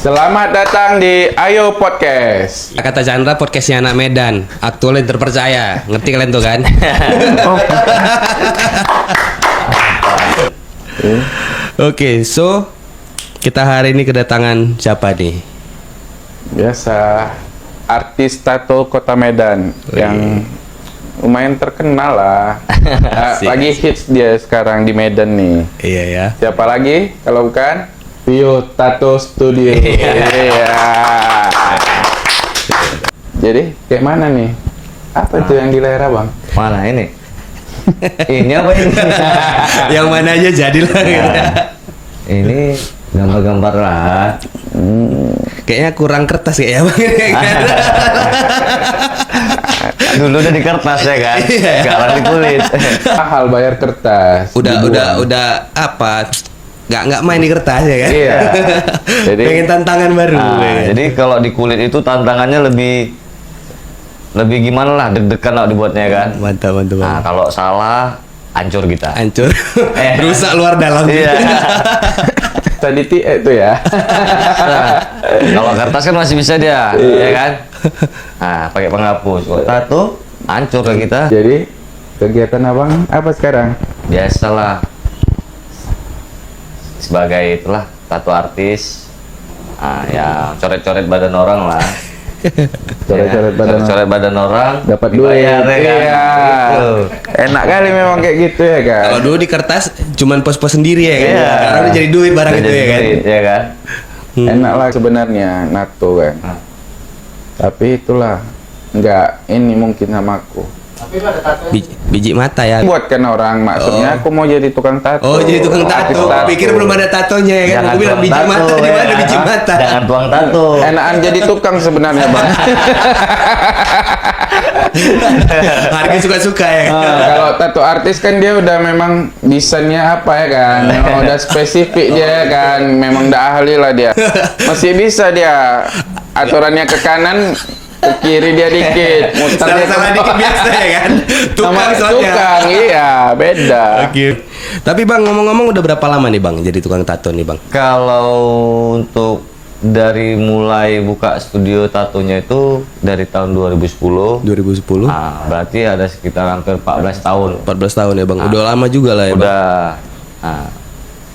Selamat datang di Ayo Podcast. Kata Chandra, podcastnya anak Medan, aktual dan terpercaya. Ngerti kalian tuh kan? Oke, so kita hari ini kedatangan siapa nih? Biasa artis tato Kota Medan yang lumayan terkenal lah. Asik. Lagi hits dia sekarang di Medan nih. Iya ya. Siapa lagi kalau bukan Vio Tato Studio. Iya. Jadi kayak mana nih? Apa itu yang di layar abang? Mana ini? Ini apa ini? Yang mana aja jadilah. Gitu. Ini gambar-gambar lah. Kayaknya kurang kertas kayaknya bang. Dulu udah di kertas ya kan? Sekarang di kulit. Mahal bayar kertas. Udah apa? Nggak main di kertas ya kan? Iya. Jadi Pengen tantangan baru. Nah, ya. jadi kalau di kulit itu tantangannya lebih gimana lah, deg-degan lah dibuatnya kan. Mantap. Nah, kalau salah hancur kita. Hancur. Rusak luar dalam. Iya. tadi itu ya. Nah, kalau kertas kan masih bisa dia, ya kan? Nah, pakai penghapus. Kalau tato hancur ke kita. Jadi kegiatan abang apa sekarang? Biasalah sebagai itulah tato artis. Nah, ya coret-coret badan orang lah. Coret-coret badan orang Dapat duit. dibayar, ya kan? Iya. Gitu. Enak kali memang kayak gitu ya kan. Kalau dulu di kertas cuman pos-pos sendiri ya kan. Iya. Sekarang udah jadi duit barang Udah itu jadi ya kan. duit, ya kan? Enak lah sebenarnya nato kan. Nah. Tapi itulah nggak ini mungkin sama aku. Biji mata ya. Buatkan orang maksudnya aku mau jadi tukang tato. Oh, jadi tukang Artis tato. Pikir belum ada tatonya ya kan. Aku bilang tuang biji tato, mata di mana ya. biji mata. Jangan tuang tato. Enakan jadi tukang sebenarnya bang. Harga suka-suka ya kan. Kalau tato artis kan dia udah memang desainnya apa ya kan. Memang udah spesifik dia kan. Memang udah ahli lah dia. Masih bisa dia aturannya ke kanan. Ke kiri dia dikit, muter dia Salah-salah ke dikit biasa ya kan. Tukang Sama soalnya. tukang, iya beda. Oke. Tapi bang, ngomong-ngomong udah berapa lama nih bang jadi tukang tato nih bang? Kalau untuk dari mulai buka studio tatonya itu dari tahun 2010. 2010. Nah, berarti ada sekitar hampir 14 tahun. 14 tahun ya bang. Udah lama juga lah ya bang. Udah. Nah,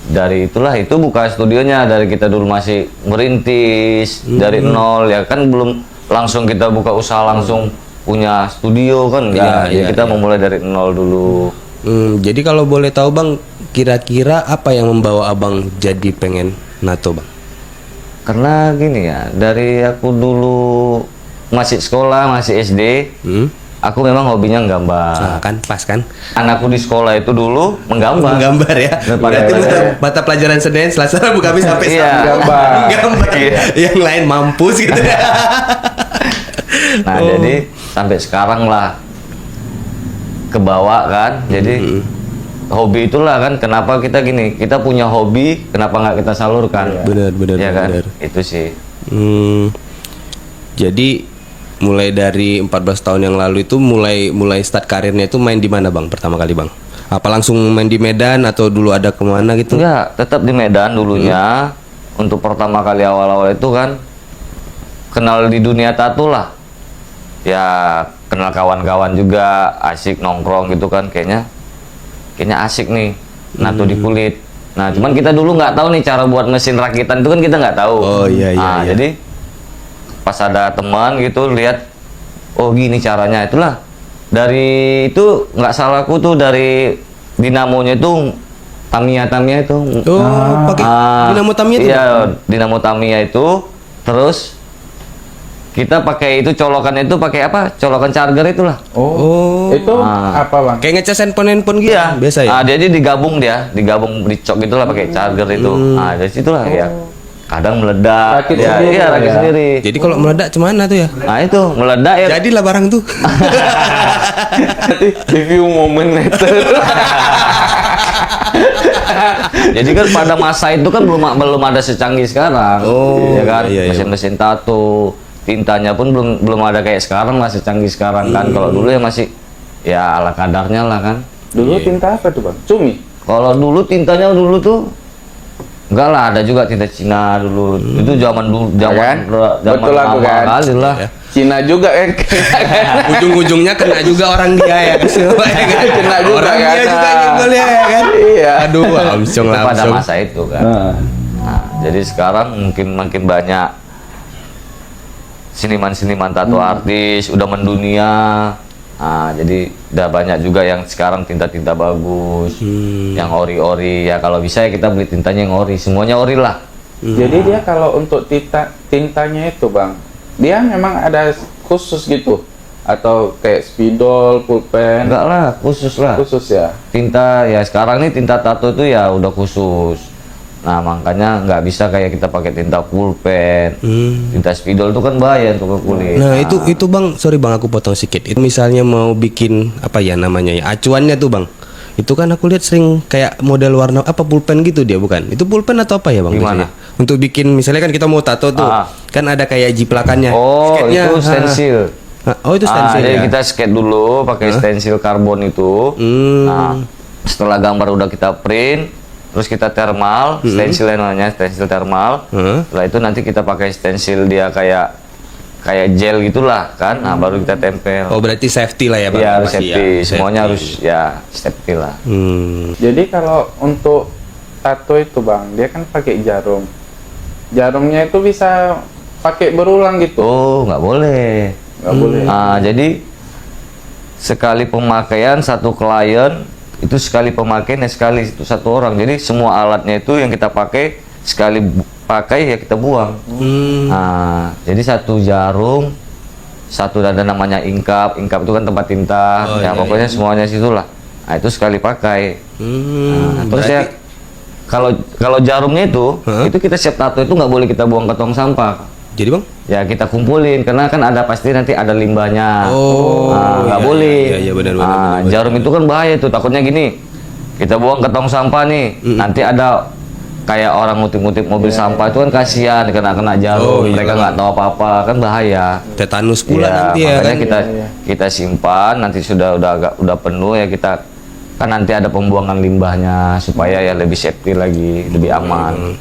dari itulah itu buka studionya, dari kita dulu masih merintis dari nol ya kan, belum langsung kita buka usaha langsung punya studio kan enggak. Iya, Kita memulai dari nol dulu. Jadi kalau boleh tahu bang, kira-kira apa yang membawa abang jadi pengen nato bang? Karena gini ya, dari aku dulu masih sekolah, masih SD, aku memang hobinya nggambar. Nah, kan pas kan? Anakku di sekolah itu dulu menggambar. Menggambar ya. Berarti mata pelajaran Senin, Selasa, Rabu, Kamis sampai Iya. Sabtu gambar. Iya. Yang lain mampus gitu. Nah, jadi sampai sekarang lah kebawa kan. Jadi hobi itulah kan, kenapa kita gini, kita punya hobi, kenapa nggak kita salurkan? Benar, Ya kan? benar. Itu sih. Jadi mulai dari 14 tahun yang lalu itu mulai start karirnya itu main di mana bang pertama kali bang? Apa langsung main di Medan atau dulu ada kemana gitu? Enggak, tetap di Medan dulunya. Untuk pertama kali awal-awal itu kan kenal di dunia tato lah. Ya kenal kawan-kawan juga, asik nongkrong gitu kan, kayaknya asik nih nato di kulit. Nah, cuman kita dulu nggak tahu nih cara buat mesin rakitan itu kan, kita nggak tahu. Oh iya. Jadi pas ada teman gitu lihat, oh gini caranya, itulah dari itu nggak salahku tuh, dari dinamonya itu Tamiya itu. Oh, pakai dinamo Tamiya itu? Iya, dinamo Tamiya itu. Terus kita pakai itu, colokannya itu pakai apa? Colokan charger itulah. Oh, itu apa bang? Kayak ngecas handphone gitu Iya, biasa ya? Jadi digabung, dicok gitulah pakai charger itu. Nah, dari situlah ya. Kadang meledak. Rakit Ya, sendiri iya, lah rakit ya. sendiri. Jadi kalau meledak cemana tuh ya? Nah, itu meledak ya. Jadilah barang tuh. Nanti review momen itu. Jadi kan pada masa itu kan belum ada secanggih sekarang. Oh, ya kan? iya. Mesin-mesin tato, tintanya pun belum ada kayak sekarang, masih canggih sekarang kan. Kalau dulu ya masih ya ala kadarnya lah kan. Dulu tinta apa tuh bang? Cumi? Kalau dulu tintanya dulu tuh Enggak lah, ada juga tinta Cina dulu. Itu zaman dulu, kan? zaman Betul aku lama kan? kali lah. Ya. Cina juga kan. Ujung-ujungnya kena juga orang dia ya. Kena juga orang kan. dia juga nyenggol ya kan. Iya. Aduh, langsung Itu pada langsung. masa itu kan. Nah, Nah, jadi sekarang mungkin makin banyak seniman-seniman tato artis udah mendunia. Nah, jadi udah banyak juga yang sekarang tinta-tinta bagus, yang ori-ori ya. Kalau bisa ya kita beli tintanya yang ori, semuanya ori lah. Jadi dia kalau untuk tintanya itu bang, dia memang ada khusus gitu atau kayak spidol, pulpen? Enggak lah, khusus lah. Khusus ya. Tinta ya sekarang nih tinta tato itu ya udah khusus. Nah makanya nggak bisa kayak kita pakai tinta pulpen, tinta spidol itu kan bahaya untuk ke kulit. Nah, itu Bang, sorry Bang aku potong sedikit. Itu misalnya mau bikin apa ya namanya ya? Acuannya tuh Bang. Itu kan aku lihat sering kayak model warna apa pulpen gitu dia bukan? Itu pulpen atau apa ya Bang? Gimana? biasanya? Untuk bikin misalnya kan kita mau tato tuh. Kan ada kayak jiplakannya. Oh Sketnya, itu stensil. Oh itu stensil Jadi ya. kita sket dulu pakai stensil karbon itu. Nah setelah gambar udah kita print, terus kita thermal, stensil namanya stensil thermal. Setelah itu nanti kita pakai stensil dia kayak gel gitulah kan. Nah baru kita tempel. Oh berarti safety lah ya Bang. Iya harus Pasti safety, ya, semuanya safety. harus ya safety lah. Jadi kalau untuk tato itu bang, dia kan pakai jarum. Jarumnya itu bisa pakai berulang gitu? Oh nggak boleh. Nggak boleh. Nah jadi sekali pemakaian satu klien itu sekali pemakaian ya sekali itu satu orang. Jadi semua alatnya itu yang kita pakai sekali pakai ya kita buang. Nah jadi satu jarum, satu ada namanya ingkap itu kan tempat tinta. Oh, Ya iya, pokoknya semuanya situlah. Nah itu sekali pakai. Nah, terus ya kalau jarumnya itu kita siap tato itu nggak boleh kita buang ke tong sampah. Jadi Bang? Ya kita kumpulin karena kan ada pasti nanti ada limbahnya. Oh, Nah, nggak iya, boleh. iya, benar, Nah, benar. jarum itu kan bahaya tuh. Takutnya gini, kita buang ke tong sampah nih, nanti ada kayak orang ngutip-ngutip mobil sampah itu kan kasihan kena jarum. Oh, iya. Mereka nggak tahu apa-apa kan bahaya. Tetanus pula Iya, nanti ya makanya kan. kita simpan. Nanti udah penuh ya kita kan nanti ada pembuangan limbahnya supaya ya lebih safety lagi, lebih aman.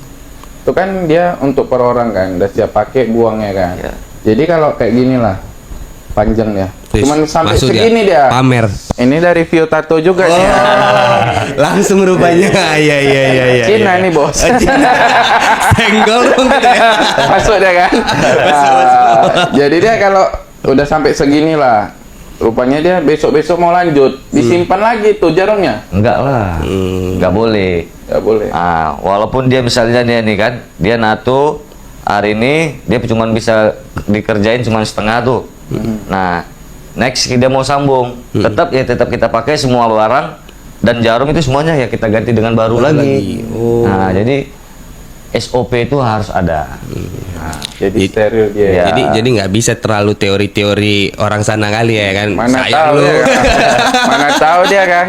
Itu kan dia untuk per orang kan, udah siap pakai buangnya kan. Iya. Jadi kalau kayak gini lah, panjang ya. Wis, Cuman sampai masuk ya? segini dia. Pamer. Ini dari view tato juga nih. ya. Langsung rupanya. Iya. Cina nih bos. Senggol dong gitu ya. Masuk dia kan. Jadi dia kalau udah sampai segini lah, rupanya dia besok-besok mau lanjut, disimpan lagi tuh jarumnya. Enggak lah, nggak boleh. Nggak boleh. Ah, walaupun dia misalnya dia nih kan, dia nato hari ini dia cuma bisa dikerjain cuma setengah tuh. Nah, next dia mau sambung, tetap kita pakai semua barang dan jarum itu semuanya ya kita ganti dengan baru lagi. Nah, jadi SOP itu harus ada. Jadi steril dia. Ya. Jadi nggak bisa terlalu teori-teori orang sana kali ya kan. Mana Sayang tahu lu. dia kan. Mana tahu dia kan.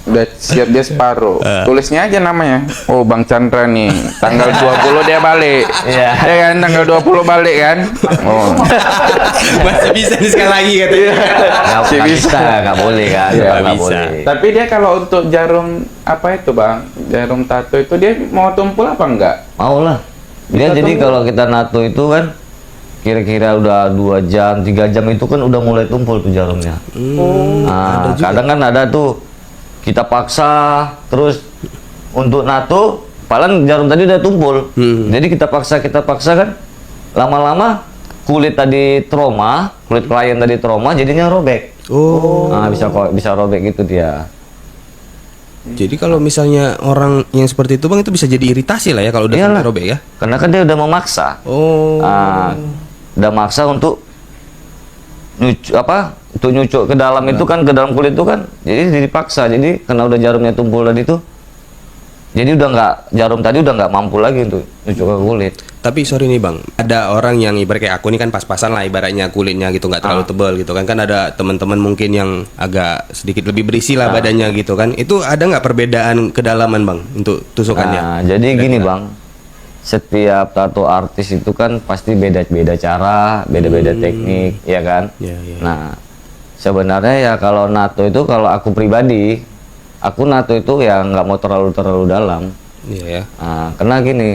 Udah siap dia separuh. Tulisnya aja namanya. Oh, Bang Chandra nih, tanggal 20 dia balik. Iya. Ya kan, tanggal 20 balik kan. Oh. Masih bisa nih sekali lagi katanya. Masih Nggak bisa. nggak boleh kan? Iya, Nggak bisa. boleh. Tapi dia kalau untuk jarum apa itu, Bang? Jarum tato itu dia mau tumpul apa enggak? Mau lah. Dia Bisa jadi tumpul. kalau kita nato itu kan kira-kira udah 2 jam, 3 jam itu kan udah mulai tumpul tuh jarumnya. Nah, kadang kan ada tuh kita paksa terus untuk nato, paling jarum tadi udah tumpul. Jadi kita paksa kan lama-lama kulit klien tadi trauma jadinya robek. Oh. Nah, bisa robek gitu dia. Jadi kalau misalnya orang yang seperti itu Bang itu bisa jadi iritasi lah ya kalau udah Iyalah. sampai robek ya. Karena kan dia udah memaksa. Oh. Udah maksa untuk nyucuk ke dalam itu kan, ke dalam kulit itu kan, jadi dipaksa. Jadi karena udah jarumnya tumpul tadi tuh, jadi jarum tadi udah nggak mampu lagi untuk nyucuk ke kulit. Tapi sorry nih Bang, ada orang yang ibarat kayak aku ini kan pas-pasan lah ibaratnya kulitnya gitu nggak terlalu tebal gitu kan. Kan ada teman-teman mungkin yang agak sedikit lebih berisi lah badannya gitu kan. Itu ada nggak perbedaan kedalaman Bang untuk tusukannya? Nah, jadi gini Bang, setiap tato artis itu kan pasti beda-beda cara, beda-beda teknik, ya kan? Iya, iya. Nah, sebenarnya ya kalau nato itu, kalau aku pribadi, aku nato itu ya nggak mau terlalu dalam. Iya ya. Nah, karena gini,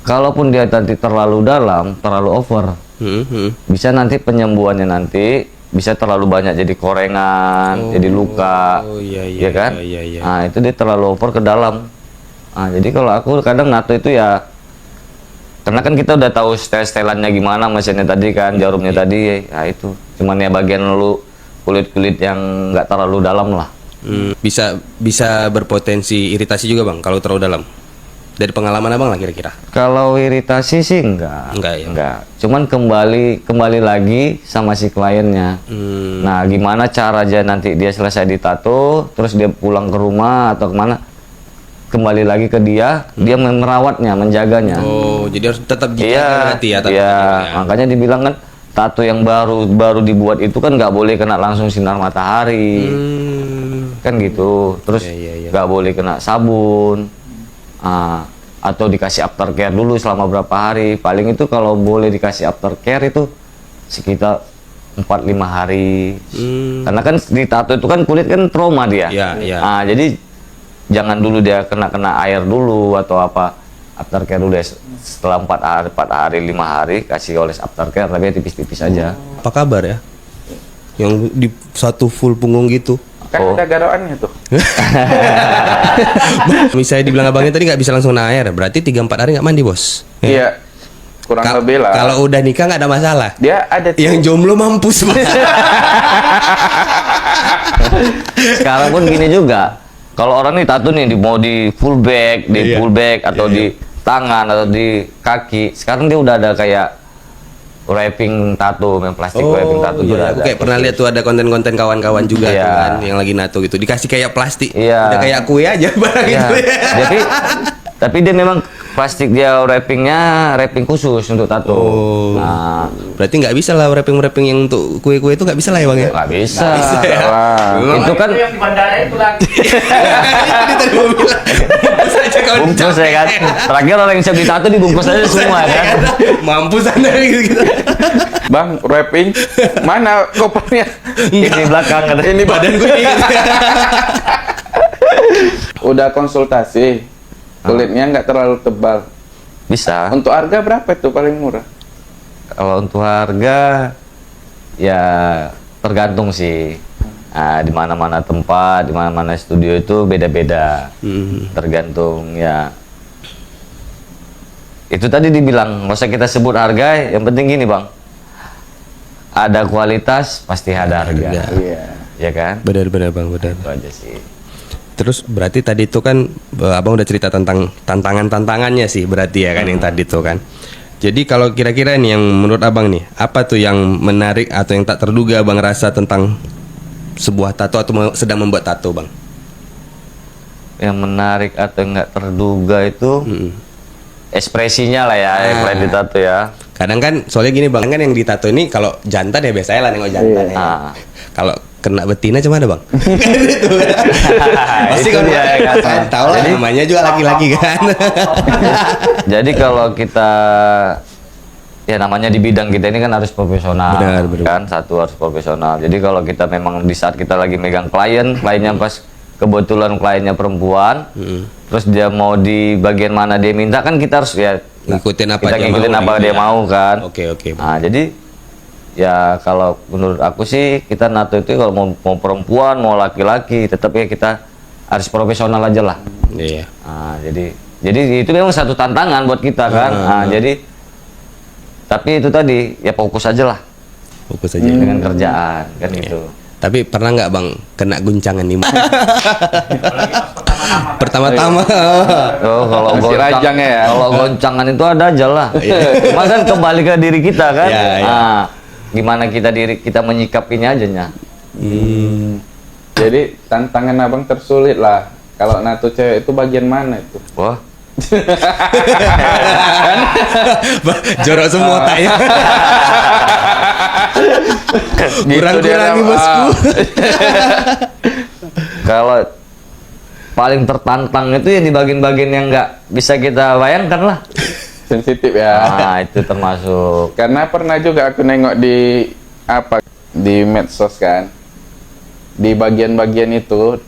kalaupun dia nanti terlalu dalam, terlalu over, bisa nanti penyembuhannya nanti bisa terlalu banyak jadi korengan, jadi luka, iya, ya kan? iya. Nah, itu dia terlalu over ke dalam. Nah, jadi kalau aku kadang nato itu ya, karena kan kita udah tahu setelannya gimana mesinnya tadi kan, jarumnya tadi, ya itu. Cuman ya bagian lu kulit-kulit yang nggak terlalu dalam lah. Bisa berpotensi iritasi juga bang kalau terlalu dalam. Dari pengalaman abang lah kira-kira. Kalau iritasi sih enggak. Enggak ya? Enggak. Cuman kembali lagi sama si kliennya. Nah, gimana cara aja nanti dia selesai ditato, terus dia pulang ke rumah atau kemana, kembali lagi ke dia, dia merawatnya, menjaganya. Oh, jadi harus tetap Iya, hati ya. iya. Makanya dibilang kan tato yang baru dibuat itu kan nggak boleh kena langsung sinar matahari, kan gitu. Terus Iya. nggak boleh kena sabun. Atau dikasih aftercare dulu selama berapa hari. Paling itu kalau boleh dikasih aftercare itu sekitar 4-5 hari. Karena kan di tato itu kan kulit kan trauma dia. Iya. Jadi jangan dulu dia kena air dulu atau apa. Aftercare dulu ya. Setelah 4 hari 5 hari kasih oles aftercare, tapi tipis-tipis aja. Apa kabar ya? Yang di satu full punggung gitu. Kan ada garoannya tuh. Misalnya dibilang abangnya tadi nggak bisa langsung kena air, berarti 3-4 hari nggak mandi bos. Iya. Kurang lebih lah. Kalau udah nikah nggak ada masalah. Dia ada tuh. Yang jomblo mampus bos. Sekarang pun gini juga. Kalau orang nih tato nih mau di full back, Iya. full back atau di tangan atau di kaki. Sekarang dia udah ada kayak wrapping tato, yang plastik wrapping tato iya. juga Aku ada. kayak pernah lihat tuh ada konten-konten kawan-kawan juga Iya. tuh kan yang lagi nato gitu. Dikasih kayak plastik. Iya. Udah kayak kue aja barang Iya. itu. Tapi dia memang plastik, dia wrappingnya wrapping khusus untuk tato. Oh. Nah, Berarti nggak bisa lah wrapping yang untuk kue-kue itu nggak bisa lah ya bang ya? nggak bisa. Salah. Itu kan yang di bandara itu lagi. Ini tadi mau bilang. Bungkus aja kalau bungkus ya kan. Terakhir orang yang siap ditato dibungkus aja semua kan. Mampus anda gitu. Bang, wrapping. Mana kopernya? Di belakang ada. Ini Badan gue ini. udah konsultasi. Kulitnya nggak terlalu tebal. Bisa. Untuk harga berapa itu paling murah? Kalau untuk harga ya tergantung sih. Di mana-mana tempat, di mana-mana studio itu beda-beda. Tergantung ya. Itu tadi dibilang, nggak usah kita sebut harga, yang penting gini bang. Ada kualitas, pasti ada harga. Iya. Ya kan? Benar-benar bang, benar. Itu aja sih. Terus berarti tadi itu kan abang udah cerita tentang tantangannya sih berarti ya kan yang tadi itu kan. Jadi kalau kira-kira nih yang menurut abang nih apa tuh yang menarik atau yang tak terduga abang rasa tentang sebuah tato atau sedang membuat tato bang? Yang menarik atau nggak terduga itu ekspresinya lah ya, yang lain di tato ya. Kadang kan soalnya gini bang kan yang ditato ini kalau jantan ya biasanya lah nengok jantan ya. Kalau kena betina cuma ada bang. Gitu. Pasti Itu kalau dia, ya kan. tahu lah namanya juga laki-laki kan. Jadi kalau kita ya namanya di bidang kita ini kan harus profesional, Benar. kan satu harus profesional. Jadi kalau kita memang di saat kita lagi megang kliennya pas kebetulan kliennya perempuan, terus dia mau di bagian mana dia minta kan kita harus ya Ngikutin apa kita dia ngikutin mau apa gitu dia ya. mau kan. Oke. Nah jadi ya kalau menurut aku sih kita nato itu kalau mau perempuan mau laki-laki tetap ya kita harus profesional aja lah. Iya. Nah, jadi itu memang satu tantangan buat kita kan. Nah, jadi tapi itu tadi ya fokus aja lah Fokus aja. dengan kerjaan kan gitu. Tapi pernah nggak bang kena guncangan nih? Pertama-tama. Oh, kalau Masih rajangnya ya? kalau goncangan itu ada aja lah. Cuma kan kembali ke diri kita kan. Iya, iya. Nah, gimana kita menyikapinya aja nya. Jadi tantangan abang tersulit lah. Kalau nato cewek itu bagian mana itu? Wah, Jorok semua otaknya. Kurang-kurangi Gitu dia, bosku. kalau paling tertantang itu ya di bagian-bagian yang nggak bisa kita bayangkan lah. Sensitif ya. Nah, itu termasuk. Karena pernah juga aku nengok di di medsos kan. Di bagian-bagian itu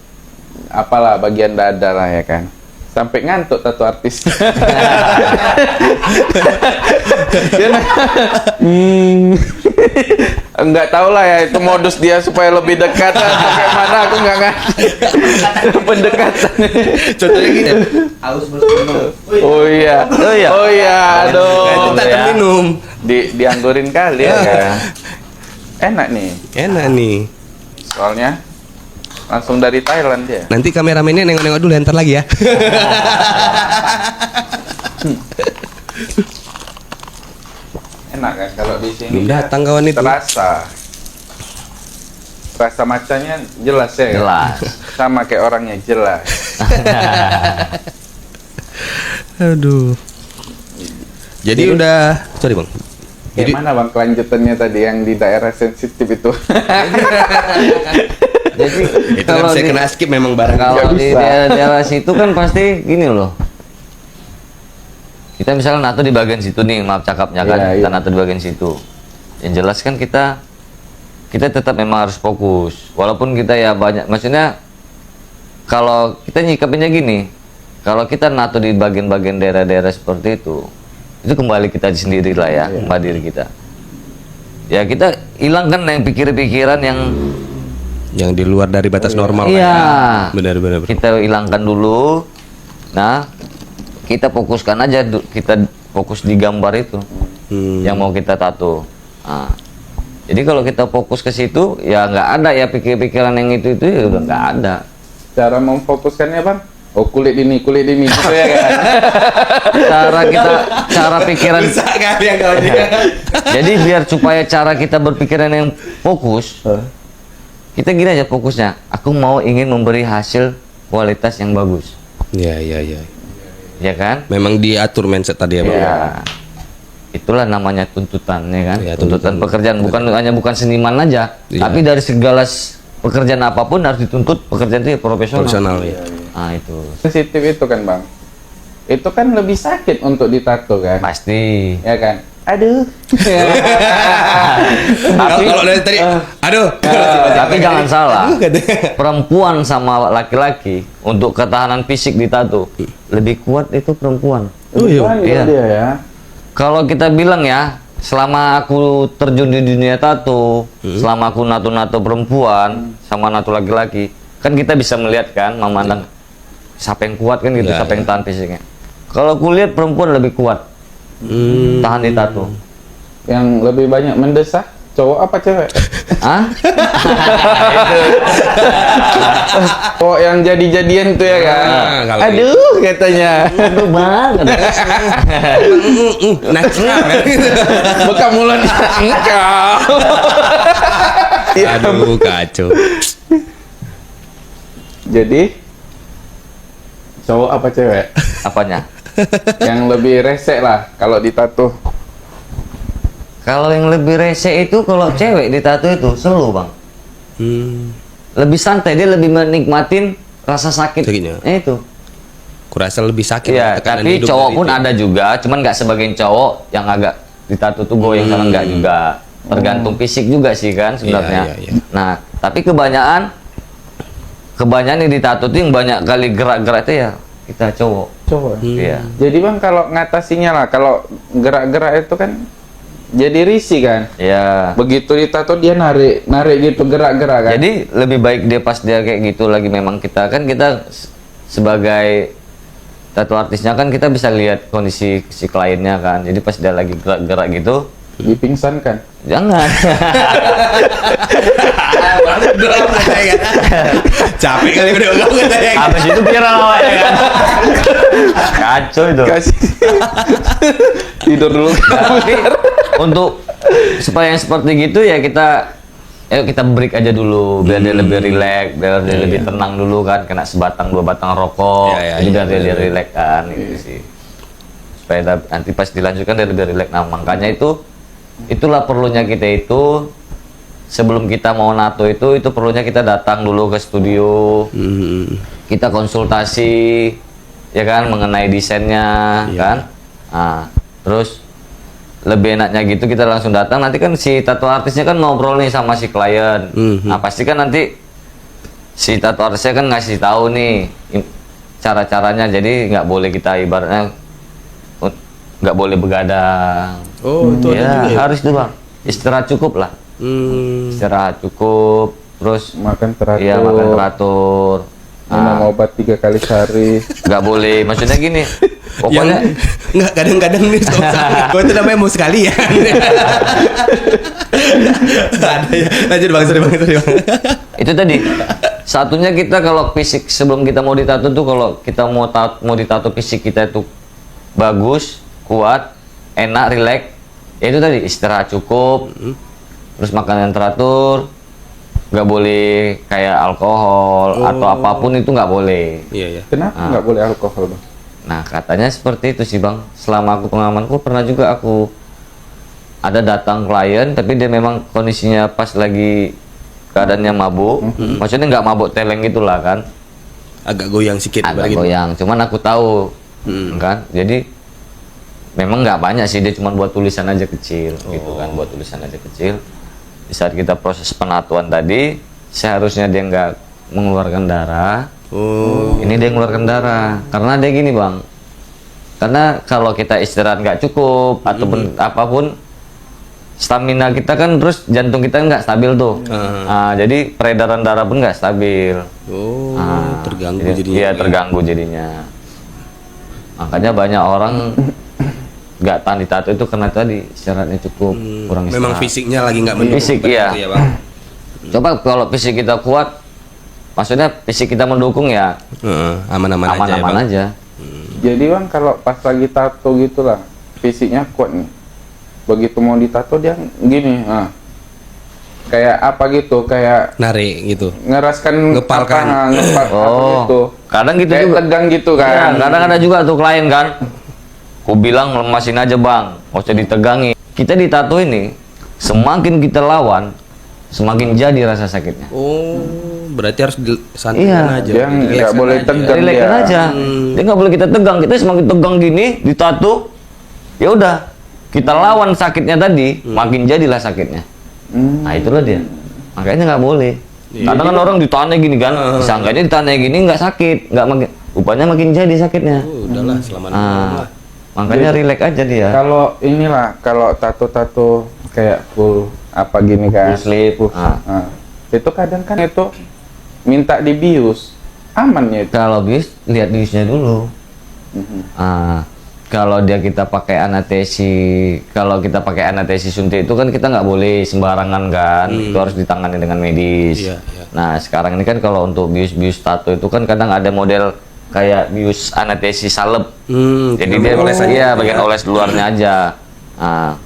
apalah bagian dada lah ya kan. Sampai ngantuk tato artis. Dia enggak tahu lah ya itu modus dia supaya lebih dekat atau kayak mana aku nggak ngerti. Pendekatannya. Contohnya gini. Oh iya. Aduh. Itu tak ya. minum. Dianggurin kali ya. Kan? Enak nih. Enak nih. Soalnya langsung dari Thailand dia. Nanti kameramennya nengok-nengok dulu ntar lagi ya. Enak kan kalau di sini. Belum datang kawan itu. Rasa macanya jelas ya. Jelas. Sama kayak orangnya jelas. Aduh. Jadi udah, sorry bang. Kayak Jadi mana bang kelanjutannya tadi yang di daerah sensitif itu? Jadi itu nggak bisa kena skip memang barang. kalau Nggak di bisa. daerah situ kan pasti gini loh. Kita misalnya nato di bagian situ nih, maaf cakapnya kan, Iya, kita iya. nato di bagian situ. Yang jelas kan kita tetap memang harus fokus. Walaupun kita ya banyak, maksudnya kalau kita nyikapinnya gini, kalau kita nato di bagian-bagian daerah-daerah seperti itu kembali kita sendiri lah ya, kembali diri kita. Ya kita hilangkan yang pikiran-pikiran Yang di luar dari batas normal. Iya. lah ya. Benar-benar. Kita hilangkan dulu. Nah, kita fokuskan aja, kita fokus di gambar itu yang mau kita tato. Nah, jadi kalau kita fokus ke situ, ya nggak ada ya pikir-pikiran yang itu ya udah nggak ada. Cara memfokuskannya bang? Oh kulit ini gitu ya kan? Cara pikiran. Rusak kali ya kawan dia. Jadi biar supaya cara kita berpikiran yang fokus, kita gini aja fokusnya. Aku ingin memberi hasil kualitas yang bagus, Iya. ya kan? Memang diatur mindset tadi ya bang. Ya, itulah namanya tuntutan, ya kan? Ya, tuntutan tuntutan. pekerjaan bukan seniman aja, Iya. tapi dari segala pekerjaan apapun harus dituntut pekerjaan itu profesional. Profesional ya. Nah itu Sensitif itu kan bang? Itu kan lebih sakit untuk ditato kan? pasti. Ya kan? Aduh. Kalau dari tadi, aduh. Tapi jangan salah, Aduh, katanya. perempuan sama laki-laki untuk ketahanan fisik di tato lebih kuat itu perempuan. Oh, iya. Bukan Iya. dia ya. Kalau kita bilang ya, selama aku terjun di dunia tato, selama aku nato-nato perempuan sama nato laki-laki, kan kita bisa melihat kan, memandang siapa yang kuat kan gitu, Ya, siapa yang tahan fisiknya. Kalau aku lihat perempuan lebih kuat tahan di tato. Yang lebih banyak mendesak cowok apa cewek? Hah? Cowok yang jadi-jadian tuh ya kan? Ah, kalau Aduh katanya. Aduh banget. Nah, Buka mulutnya engkau. aduh kacau. Jadi cowok apa cewek? Apanya? Yang lebih resek lah kalau ditato. Kalau yang lebih rese itu kalau cewek di tato itu slow bang, lebih santai, dia lebih menikmatin rasa sakit. Sakitnya. Itu. Kurasa lebih sakit. Iya, tekanan tapi hidup cowok dari pun itu. ada juga, cuman nggak sebagian cowok yang agak ditato tuh goyang karena nggak juga. Tergantung fisik juga sih kan sebenarnya. Iya. Nah, tapi kebanyakan yang ditato tuh yang banyak kali gerak-gerak itu ya kita cowok. Cowok. Iya. Jadi bang kalau ngatasinya lah, kalau gerak-gerak itu kan jadi risih kan. Iya. Begitu ditato dia narik gitu gerak-gerak kan. Jadi lebih baik dia pas dia kayak gitu lagi, memang kita sebagai tato artisnya kan kita bisa lihat kondisi si kliennya kan. Jadi pas dia lagi gerak-gerak gitu, dipingsankan. jangan. Capek kali udah ngomong katanya. Habis itu viral awalnya kan. Kacau itu. Kasih tidur dulu. Tapi untuk supaya yang seperti gitu ya ayo kita break aja dulu biar dia lebih rileks, biar dia lebih tenang dulu kan, kena sebatang 2 batang rokok, Iya, jadi iya, biar dia iya. rileks kan gitu sih. Supaya nanti pas dilanjutkan dia lebih rileks. Nah, makanya itulah perlunya kita itu sebelum kita mau nato itu perlunya kita datang dulu ke studio, kita konsultasi ya kan mengenai desainnya Iya. kan. Nah, terus lebih enaknya gitu kita langsung datang, nanti kan si tato artisnya kan ngobrol nih sama si klien. Nah, pasti kan nanti si tato artisnya kan ngasih tahu nih cara-caranya. Jadi nggak boleh kita ibaratnya nggak boleh begadang. Oh, itu ada Ya juga ya? harus tuh bang, istirahat cukup lah. Istirahat cukup, terus Makan teratur. iya makan teratur. Minum obat 3 kali sehari. Nggak boleh, maksudnya gini. Pokoknya Nggak, kadang-kadang nih gue itu namanya mau sekalian. Ada ya. Lanjut bang, sorry bang. itu tadi satunya kita kalau fisik sebelum kita mau ditato tuh kalau kita mau ditato fisik kita itu bagus, kuat, enak, rileks. Ya itu tadi istirahat cukup, terus makan yang teratur, nggak boleh kayak alkohol atau apapun itu nggak boleh. Iya, iya. Kenapa nggak boleh alkohol, Bang? Nah katanya seperti itu sih bang. Selama aku pengalamanku pernah juga aku ada datang klien tapi dia memang kondisinya pas lagi keadaannya mabuk. Maksudnya nggak mabuk teleng gitulah kan, Agak goyang sedikit. agak gitu. goyang. Cuman aku tahu kan. Jadi memang nggak banyak sih, dia cuma buat tulisan aja kecil gitu kan, buat tulisan aja kecil. Di saat kita proses penatuan tadi seharusnya dia nggak mengeluarkan darah. Oh. Ini dia mengeluarkan darah karena dia gini bang, karena kalau kita istirahat nggak cukup ataupun apapun, stamina kita kan terus jantung kita nggak stabil tuh. Jadi peredaran darah pun nggak stabil. Oh, terganggu Jadi- jadinya. Iya terganggu jadinya. Makanya banyak orang nggak tahan ditato itu karena tadi istirahatnya cukup, kurang istirahat. Memang fisiknya lagi nggak mendukung. Fisik, seperti iya. itu ya, Bang. Coba kalau fisik kita kuat, maksudnya fisik kita mendukung ya Heeh, aman-aman aja ya, aman-aman Bang. aja. Jadi Bang, kalau pas lagi tato gitulah, fisiknya kuat nih. Begitu mau ditato dia gini, kayak apa gitu, kayak Narik gitu. ngeraskan Ngepalkan. apa, ngepal apa Oh, gitu. kadang gitu Kayak juga. tegang gitu Ya, kan. kadang ada juga tuh klien kan. Ku bilang lemasin aja bang, nggak usah ditegangi. Kita ditato ini, semakin kita lawan, semakin jadi rasa sakitnya. Oh, berarti harus disantai Iya. aja. Dia nggak Relaxkan boleh aja. tegang. Relaxkan dia. aja. Dia nggak boleh kita tegang. Kita semakin tegang gini, ditato, ya udah kita lawan sakitnya tadi, makin jadilah sakitnya. Nah itulah dia. Makanya nggak boleh. Kadang kan orang ditanya gini kan, disangkanya ditanya gini nggak sakit, nggak makin, rupanya makin jadi sakitnya. Oh, udahlah selama Ah, makanya relax aja dia. Kalau inilah, kalau tato-tato kayak full apa gini kan. Full sleeve. Itu kadang kan itu minta dibius. Aman ya itu. Kalau bis, lihat biusnya dulu. Kalau dia kita pakai anestesi, kalau kita pakai anestesi suntik itu kan kita nggak boleh sembarangan kan, itu harus ditangani dengan medis. Iya, iya. Nah sekarang ini kan kalau untuk bius-bius tato itu kan kadang ada model kayak bius anestesi salep. Jadi dia oles aja iya gitu bagian ya. oles luarnya aja. Nah,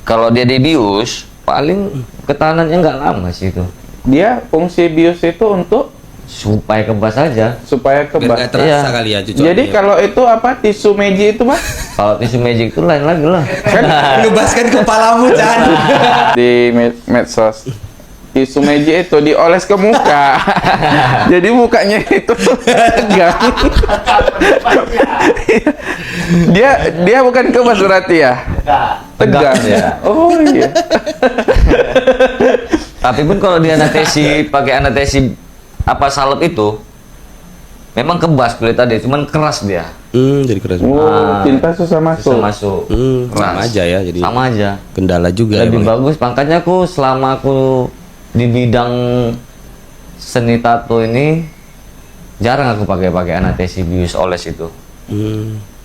kalau dia dibius paling ketahanannya nggak lama sih itu, Dia fungsi bius itu untuk supaya kebas aja. supaya Biar kebas. nggak terasa Iya. kali ya cucoknya. Jadi kalau itu apa, tisu meji itu Mas? Kalau tisu magic itu lain lagi lah. ngebaskan kepalamu jangan. Di medsos, tisu meji itu dioles ke muka. Jadi mukanya itu tegang. dia bukan kebas berarti ya? Tegang ya. Oh iya. Tapi pun kalau dia anestesi pakai anestesi apa salep itu memang kebas kulit tadi, cuman keras dia. Jadi keras. Oh, tinta susah Bisa masuk. masuk. Sama aja ya jadi. Sama aja. Kendala juga Lebih emang ya. bagus, makanya aku selama aku di bidang seni tato ini jarang aku pakai anestesi bius oles itu.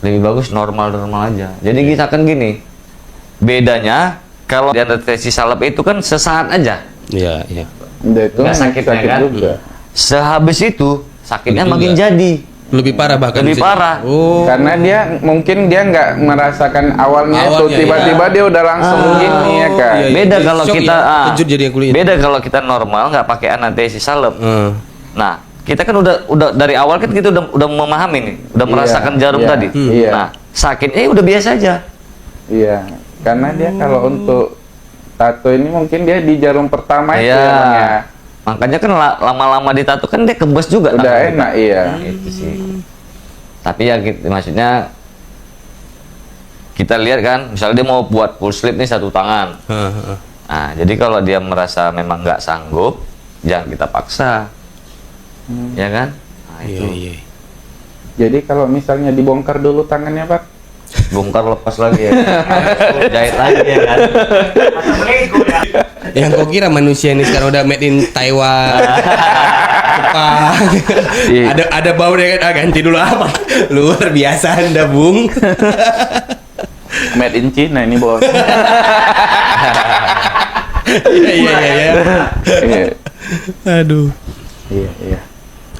Lebih bagus normal aja. Jadi kita kan gini, bedanya kalau di anestesi salep itu kan sesaat aja. Iya, iya. Udah itu Nggak sakit ya kan? juga. Sehabis itu sakitnya Juga. makin jadi. Lebih parah bahkan. Lebih bisa. parah. Oh. Karena dia mungkin dia nggak merasakan awalnya, itu Awalnya, tiba-tiba dia udah langsung gini ya kan. Iya, iya. Beda Jadi kalau shock kita ya, kejut jadi yang kulit. beda kalau kita normal nggak pakai anestesi salep. Nah, kita kan udah dari awal kan kita udah memahami nih, udah Iya, merasakan jarum iya, tadi. iya. Nah, sakitnya udah biasa aja. Iya, karena dia kalau untuk tato ini mungkin dia di jarum pertama itu Iya. emang ya. Makanya kan lama-lama ditato kan dia kembas juga. Udah tangan kita. enak iya. Itu sih. Tapi ya maksudnya kita lihat kan, misalnya dia mau buat full sleeve nih satu tangan. Nah, jadi kalau dia merasa memang nggak sanggup, jangan kita paksa, ya kan? Nah, Iya, iya. Jadi kalau misalnya dibongkar dulu tangannya, Pak. Bongkar lepas lagi ya. Jahit lagi ya kan. Yang kau kira manusia ini sekarang udah made in Taiwan, Jepang. Iya. ada baunya kan, ganti dulu apa? Luar biasa Anda, Bung. Made in China ini, Bos. Iya. Iya. Aduh. Iya.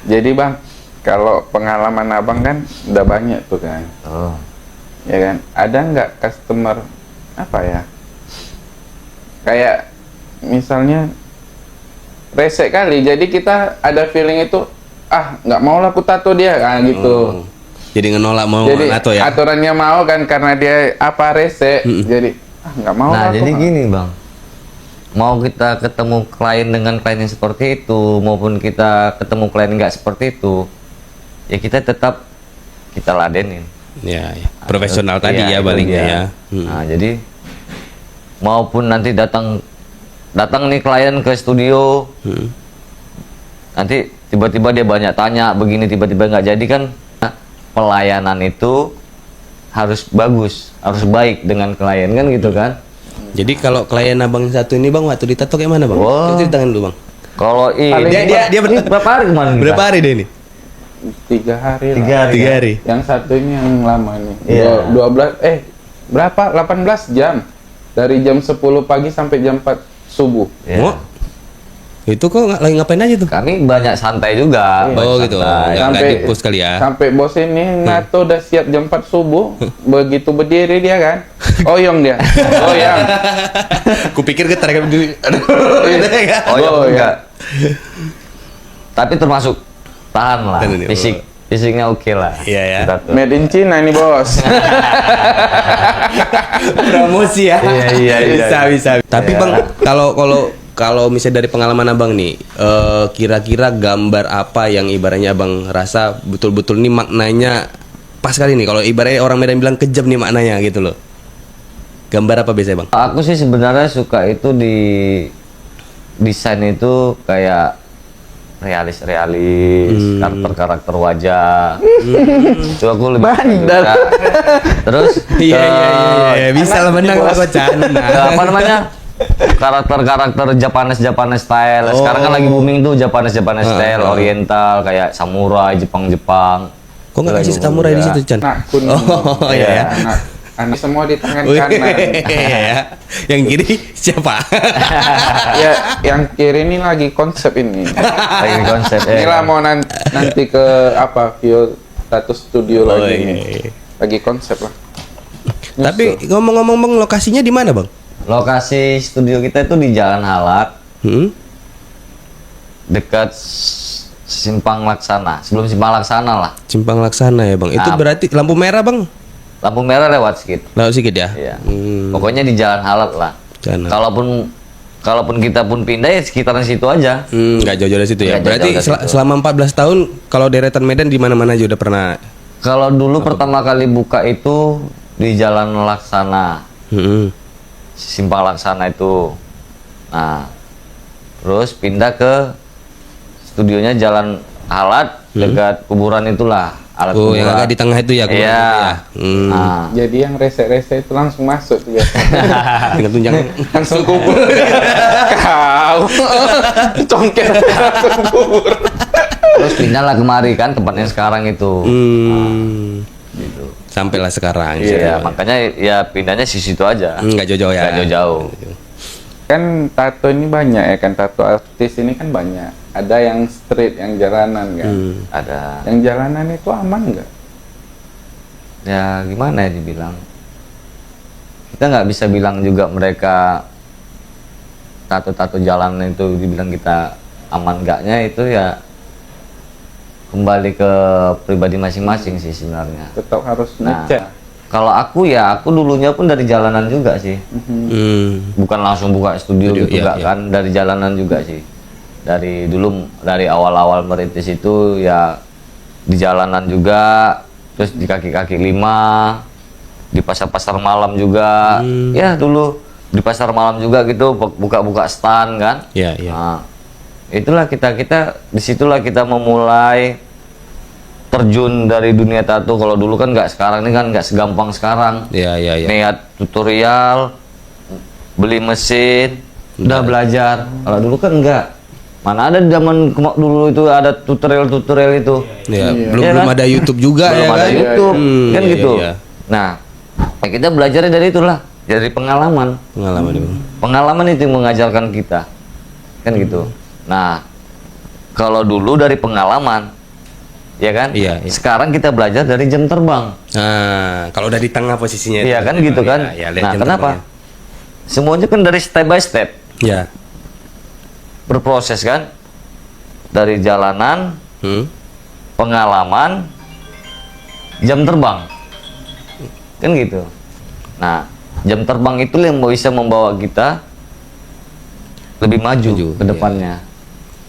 Jadi, Bang, kalau pengalaman Abang kan udah banyak tuh kan. Oh. Ya kan? Ada nggak customer apa ya? Kayak misalnya resek kali, jadi kita ada feeling itu, nggak mau lah aku tato dia, gitu. Jadi ngenolak mau Jadi atau ya? aturannya mau kan karena dia resek, jadi nggak mau Nah, lah aku. jadi gini, Bang. Mau kita ketemu klien dengan klien yang seperti itu maupun kita ketemu klien nggak seperti itu, ya kita tetap kita ladenin. Ya. Profesional tadi Iya, ya itu palingnya dia. ya. Nah, jadi maupun nanti datang nih klien ke studio, nanti tiba-tiba dia banyak tanya begini, tiba-tiba nggak jadi kan. Nah, pelayanan itu harus bagus, harus baik dengan klien kan gitu kan. Jadi kalau klien abang satu ini bang waktu ditato kayak mana bang? Wah. Coba ceritakan dulu bang. Kalau Dia ini berapa hari kemarin? kita? Berapa hari dia ini? 3 hari lah. 3 hari. 3 hari. Yang satu ini yang lama nih. Iya. 12 berapa? 18 jam. Dari jam 10 pagi sampai jam 4 subuh. Ya. Oh, itu kok lagi ngapain aja tuh? Kami banyak santai juga. Iya. banyak Oh gitu, santai. nggak di-push kali ya. Sampai bos ini nato udah siap jam 4 subuh. Begitu berdiri dia kan. Oyong dia. Goyang. Kupikir getar kan dulu. Oh ya Oh, enggak. Tapi termasuk tahan lah. Tahan ini, Fisiknya oke lah. Iya, ya. Kita tuh. Made in China ini, Bos. Promosi ya. Iya. Bisa. Tapi bang, kalau misalnya dari pengalaman abang nih, kira-kira gambar apa yang ibaratnya abang rasa betul-betul nih maknanya pas kali nih. Kalau ibaratnya orang Medan bilang kejam nih maknanya gitu loh. Gambar apa biasanya bang? Aku sih sebenarnya suka itu di desain itu kayak realis, karakter wajah. Itu aku lebih Bandel. suka. Terus Iya. Bisa lah menang lah kocan. apa namanya? Karakter Japanese style. Sekarang kan lagi booming tuh Japanese style, Oriental kayak samurai Jepang. Kok nggak kasih samurai di situ Chan? Anak kuning. Oh iya. Anak semua di tangan Wih, kanan. iya. Yang kiri siapa? Ya, yang kiri ini lagi konsep ini. Lagi konsep Inilah mau nanti ke Vio Tattoo Studio Oh, lagi iya, ini. iya. Lagi konsep lah. Tapi ngomong-ngomong bang, lokasinya di mana bang? Lokasi studio kita itu di Jalan Halak, dekat Simpang Laksana. Sebelum Simpang Laksana lah. Simpang Laksana ya bang. Itu Nah. berarti lampu merah bang? Lampu merah lewat sedikit. Lalu sedikit ya? Iya. Pokoknya di Jalan Halak lah. Jalan Halak. Kalaupun kita pun pindah ya sekitaran situ aja. Nggak jauh-jauh dari situ ya. Nggak Berarti jauh-jauh dari situ. selama 14 tahun kalau deretan Medan di mana-mana aja udah pernah. Kalau dulu pertama kali buka itu di Jalan Laksana, Simpang Laksana itu. Nah, terus pindah ke studionya Jalan Halat dekat kuburan itulah. Alat Oh, kuburan. yang agak di tengah itu ya. kuburan Iya. itu ya? Nah, Jadi yang rese-rese itu langsung masuk tuh ya. Dengan tunjang. Langsung kubur. Kau. Congkel langsung kubur. terus pindah lah kemari kan tempatnya sekarang itu. Gitu. Sampailah sekarang. Iya, makanya ya pindahnya di situ aja. Nggak jauh-jauh ya. Nggak jauh-jauh. Kan tato ini banyak ya kan, tato artis ini kan banyak. Ada yang street, yang jalanan kan. Ada. Yang jalanan itu aman nggak? Ya gimana ya dibilang? Kita nggak bisa bilang juga mereka tato-tato jalanan itu dibilang kita aman nggaknya itu ya kembali ke pribadi masing-masing sih sebenarnya. Tetap harus Nah, ngecek. kalau aku ya aku dulunya pun dari jalanan juga sih. Bukan langsung buka studio Studio, gitu iya, enggak iya. kan, dari jalanan juga sih. Dari dulu dari awal-awal merintis itu ya di jalanan juga, terus di kaki-kaki lima, di pasar-pasar malam juga. Ya dulu di pasar malam juga gitu buka-buka stand kan. Iya, iya. Nah, itulah kita disitulah kita memulai terjun dari dunia tato. Kalau dulu kan nggak, sekarang ini kan nggak segampang sekarang. Iya, iya, iya. Lihat tutorial, beli mesin, udah belajar. Kalau dulu kan enggak. Mana ada zaman dulu itu ada tutorial itu. Ya, Iya. belum Iya belum kan? ada YouTube juga Belum ya ada kan? YouTube, kan iya, gitu. iya. Nah, ya kita belajarnya dari itulah, dari pengalaman. Pengalaman Bang. Pengalaman itu yang mengajarkan kita, kan gitu. Nah, kalau dulu dari pengalaman, ya kan? Iya, iya. Sekarang kita belajar dari jam terbang. Nah, kalau udah di tengah posisinya Iya kan gitu kan? Ya, lihat Nah, jam kenapa? Semuanya kan dari step by step. terbangnya. Ya. Berproses kan, dari jalanan, pengalaman, jam terbang, kan gitu. Nah, jam terbang itu yang bisa membawa kita lebih maju ke depannya.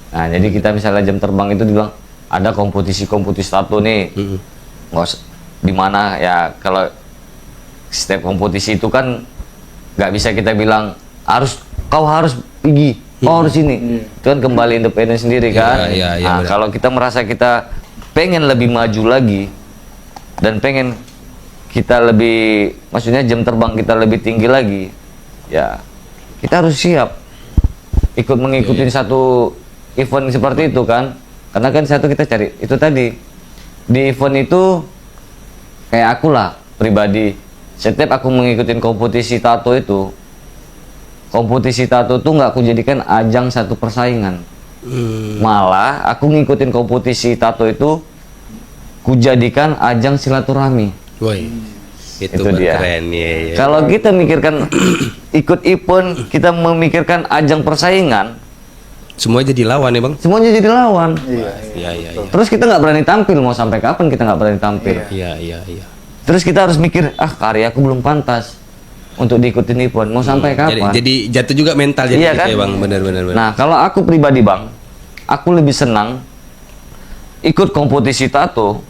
Nah, jadi kita misalnya jam terbang itu dibilang ada kompetisi tato nih, nggak usah di mana ya. Kalau setiap kompetisi itu kan nggak bisa kita bilang kau harus pergi, kau harus ini. Itu kan kembali independen sendiri kan. Iya, iya, Nah, benar. kalau kita merasa kita pengen lebih maju lagi dan pengen kita lebih, maksudnya jam terbang kita lebih tinggi lagi, ya kita harus siap ikut mengikuti satu event seperti itu kan. Karena kan satu kita cari itu tadi di event itu, kayak aku lah pribadi, setiap aku mengikuti kompetisi tato itu, kompetisi tato tuh nggak aku jadikan ajang satu persaingan. Malah aku ngikutin kompetisi tato itu kujadikan ajang silaturahmi. Woi. Itu Itu dia. keren ya. Kalau kita mikirkan ikut event, kita memikirkan ajang persaingan, Semua jadi lawan ya Bang? semuanya jadi lawan. Iya, iya, iya. Terus kita nggak berani tampil, mau sampai kapan kita nggak berani tampil? Iya, iya, iya. Terus kita harus mikir, karyaku belum pantas untuk diikutin event, mau sampai kapan? Jadi jatuh juga mental jadi Iya gitu kan? ya Bang, benar-benar. Nah, kalau aku pribadi Bang, aku lebih senang ikut kompetisi tato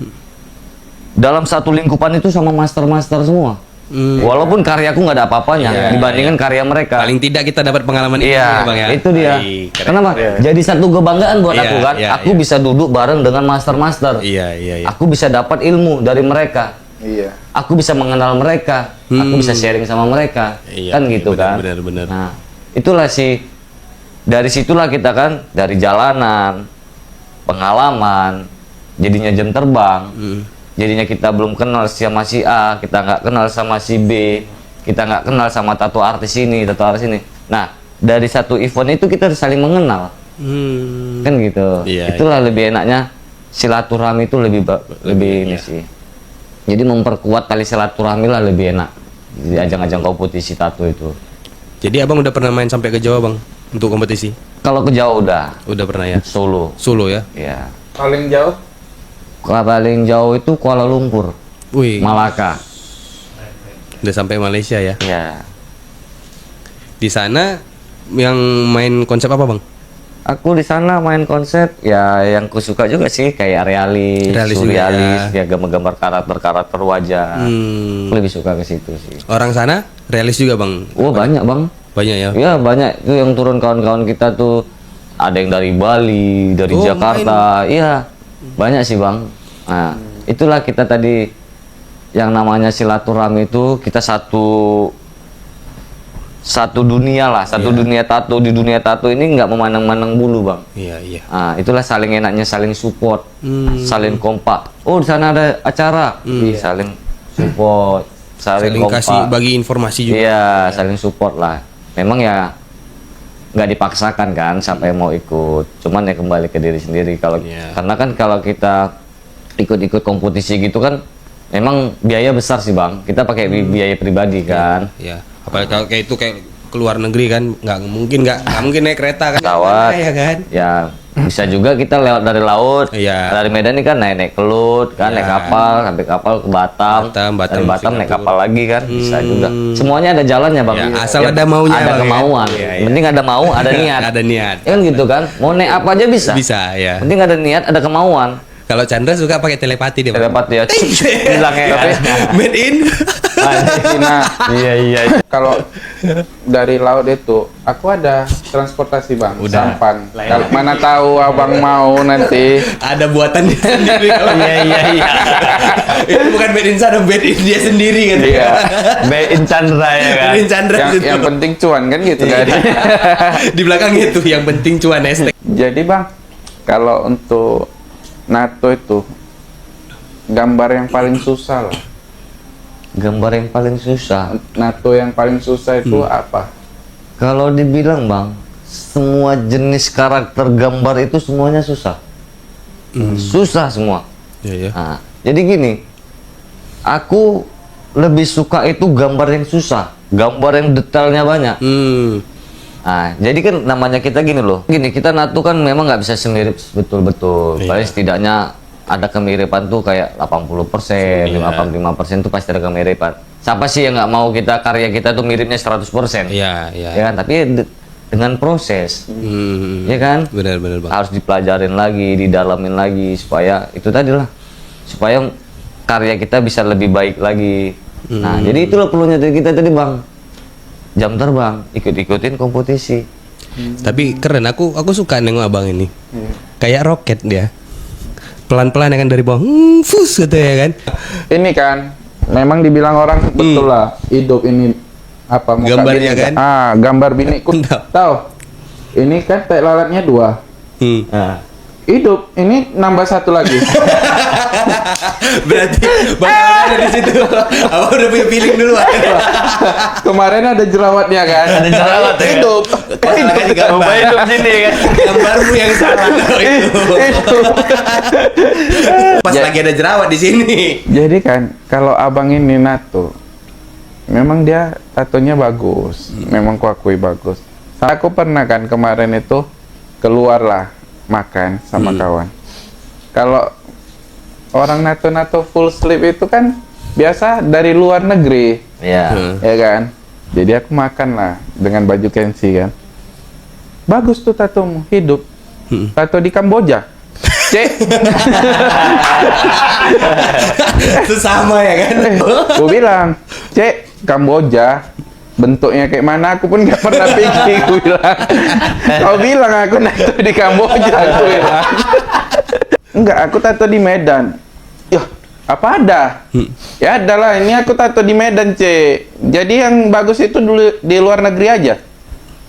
dalam satu lingkupan itu sama master-master semua. Walaupun karyaku nggak ada apa-apanya Iya, dibandingkan karya mereka. Paling tidak kita dapat pengalaman itu Iya, ya Bang ya. itu dia. Baik, keren. Kenapa? Jadi satu kebanggaan buat Iya, aku kan. iya, Aku iya. bisa duduk bareng dengan master-master. Iya, iya, iya. Aku bisa dapat ilmu dari mereka. Iya. Aku bisa mengenal mereka. Aku bisa sharing sama mereka. Iya, Kan gitu benar, kan. benar, benar. Nah, itulah sih. Dari situlah kita kan, dari jalanan, pengalaman, jadinya jam terbang. Jadinya kita belum kenal sama si A, kita nggak kenal sama si B, kita nggak kenal sama tato artis ini, tato artis ini. Nah, dari satu event itu kita harus saling mengenal, kan gitu. Iya, Itulah lebih enaknya silaturahmi itu lebih ini sih. Jadi memperkuat tali silaturahmi lah lebih enak di ajang-ajang kompetisi tato itu. Jadi Abang udah pernah main sampai ke Jawa Bang untuk kompetisi? Kalau ke Jawa Udah pernah ya? Solo, Solo ya? ya. Paling jauh? Paling jauh itu Kuala Lumpur, Wih, Malaka, udah sampai Malaysia ya. ya. Di sana yang main konsep apa Bang? Aku di sana main konsep ya yang ku suka juga sih, kayak realis, Realis juga surrealis, ya gambar-gambar karakter wajah. Aku lebih suka ke situ sih. Orang sana realis juga Bang? Wah, banyak Bang. Banyak ya? Ya banyak itu yang turun kawan-kawan kita tuh, ada yang dari Bali, dari Jakarta, iya banyak sih Bang. Nah, itulah kita tadi yang namanya silaturahmi itu, kita satu dunia lah, dunia tato. Di dunia tato ini nggak memandang-mandang bulu Bang. Iya, iya. Nah, itulah saling enaknya, saling support, saling kompak. Oh, di sana ada acara, saling support, saling kompak. kasih bagi informasi juga. Iya, saling support lah. Memang ya nggak dipaksakan kan sampai mau ikut, cuman ya kembali ke diri sendiri. Kalau karena kan kalau kita ikut-ikut kompetisi gitu kan, memang biaya besar sih Bang. Kita pakai biaya pribadi kan. Iya. Apalagi kalau kayak itu kayak keluar negeri kan nggak mungkin naik kereta kan? Pesawat, ya kan? ya bisa juga kita lewat dari laut. Iya. Dari Medan ini kan naik kelut kan, naik kapal sampai kapal ke Batam. Dari Batam naik kapal lagi kan, bisa juga. Semuanya ada jalannya Bang. Ya, asal ada maunya, ada Bang, ya. kemauan. Iya, iya. Penting ada mau, ada niat. Ada niat. Ya kan gitu kan. Mau naik apa aja bisa. Bisa ya. Penting ada niat, ada kemauan. Kalau Chandra suka pakai telepati dia. Bang. Telepati ya. Bilangnya kan. Made in. Cina. Iya iya. Kalau dari laut itu, aku ada transportasi bang, Udah. sampan. Lain. Kalau mana tahu abang mau nanti. Ada buatan dia sendiri. Iya iya iya. Itu bukan made in sana, made in dia sendiri kan. Iya. Made in Chandra ya kan. Made in Chandra yang, gitu. yang penting cuan kan gitu kan. Di belakang itu yang penting cuan hashtag. Jadi bang, kalau untuk NATO itu gambar yang paling susah lah. Gambar yang paling susah. NATO yang paling susah itu apa? Kalau dibilang bang, semua jenis karakter gambar itu semuanya susah. Susah semua. Iya, iya. Nah, jadi gini, aku lebih suka itu gambar yang susah, gambar yang detailnya banyak. Nah, jadi kan namanya kita gini loh. Gini, kita NATO kan memang nggak bisa semirip betul-betul. Iya. Paling setidaknya ada kemiripan tuh kayak 80%, Iya. 55% tuh pasti ada kemiripan. Siapa sih yang nggak mau kita karya kita tuh miripnya 100%? Iya, iya. Ya kan? Tapi dengan proses, ya kan? Benar-benar bang. Harus dipelajarin lagi, didalamin lagi supaya itu tadi lah, supaya karya kita bisa lebih baik lagi. Nah, jadi itulah perlunya dari kita tadi bang, jam terbang, ikut-ikutin kompetisi. Tapi keren, aku suka nengok abang ini. Iya. Kayak roket dia. Pelan-pelan ya kan dari bawah, fus gitu ya kan. Ini kan, memang dibilang orang betul lah, hidup ini apa muka Gambarnya bini, kan? gambar bini. Tahu. Tahu? Ini kan tai lalatnya 2. Nah, Hidup ini nambah 1 lagi. Berarti bang ada di situ. Abang udah punya feeling dulu. Kemarin ada jerawatnya kan? Ada jerawat ya? Hidup. Masalahnya di gambar. coba hidup sini kan. Gambarmu yang salah. Oh, itu. Hidup. Pas Ya. lagi ada jerawat di sini. Jadi kan, kalau abang ini NATO, memang dia tatonya bagus. Memang kuakui bagus. Aku pernah kan kemarin itu keluar lah makan sama kawan. Kalau orang NATO full sleeve itu kan biasa dari luar negeri, Iya. ya kan? Jadi aku makan lah dengan baju Kensi kan. Bagus tuh tatomu, hidup. Tato di Kamboja. Cek. Itu sama ya kan. Gue bilang, Cek, Kamboja bentuknya kayak mana aku pun nggak pernah pikir. Gue bilang, kau bilang aku tato di Kamboja. Aku bilang, enggak, aku tato di Medan. Yah, apa ada? Ya adalah, ini aku tato di Medan, Cek. Jadi yang bagus itu dulu di luar negeri aja.